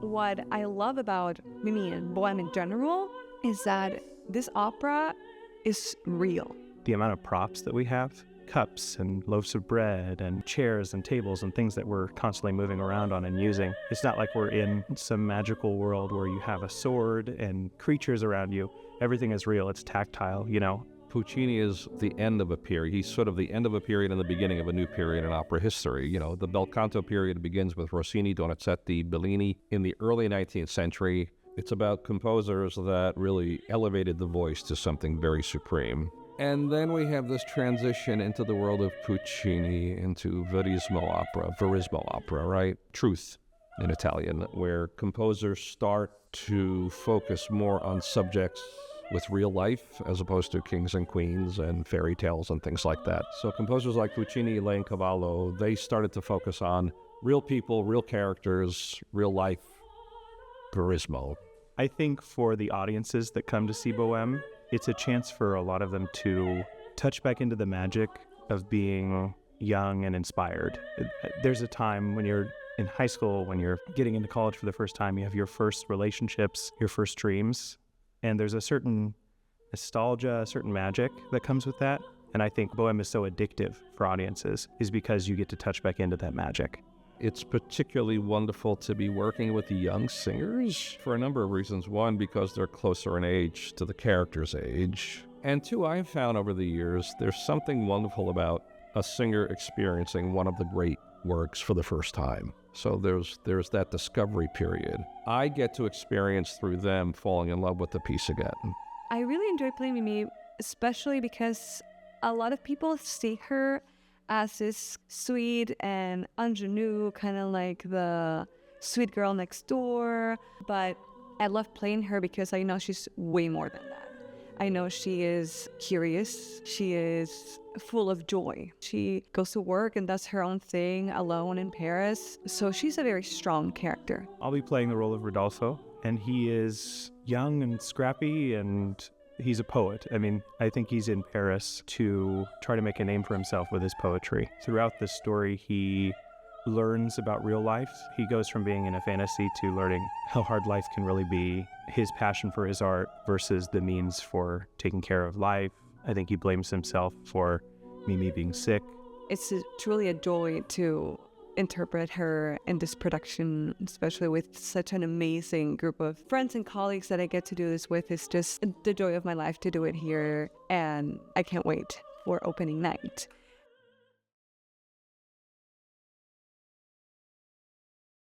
what I love about Mimi and bohème in general is that this opera is real. The amount of props that we have, cups and loaves of bread and chairs and tables and things that we're constantly moving around on and using. It's not like we're in some magical world where you have a sword and creatures around you. Everything is real. It's tactile, you know. Puccini is the end of a period. He's sort of the end of a period and the beginning of a new period in opera history. You know, the bel canto period begins with Rossini, Donizetti, Bellini in the early 19th century. It's about composers that really elevated the voice to something very supreme. And then we have this transition into the world of Puccini, into verismo opera, right? Truth in Italian, where composers start to focus more on subjects with real life as opposed to kings and queens and fairy tales and things like that. So composers like Puccini, Leoncavallo, they started to focus on real people, real characters, real life, verismo. I think for the audiences that come to see Bohème, it's a chance for a lot of them to touch back into the magic of being young and inspired. There's a time when you're in high school, when you're getting into college for the first time, you have your first relationships, your first dreams, and there's a certain nostalgia, a certain magic that comes with that. And I think Bohème is so addictive for audiences is because you get to touch back into that magic. It's particularly wonderful to be working with the young singers for a number of reasons. One, because they're closer in age to the character's age. And two, I've found over the years, there's something wonderful about a singer experiencing one of the great works for the first time. So there's that discovery period. I get to experience through them falling in love with the piece again. I really enjoy playing Mimi, especially because a lot of people see her as this sweet and ingenue, kind of like the sweet girl next door. But I love playing her because I know she's way more than that. I know she is curious. She is full of joy. She goes to work and does her own thing alone in Paris. So she's a very strong character. I'll be playing the role of Rodolfo, and he is young and scrappy, and he's a poet. I mean, I think he's in Paris to try to make a name for himself with his poetry. Throughout this story, he learns about real life. He goes from being in a fantasy to learning how hard life can really be, his passion for his art versus the means for taking care of life. I think he blames himself for Mimi being sick. It's truly a joy to interpret her in this production, especially with such an amazing group of friends and colleagues that I get to do this with. It's just the joy of my life to do it here, and I can't wait for opening night.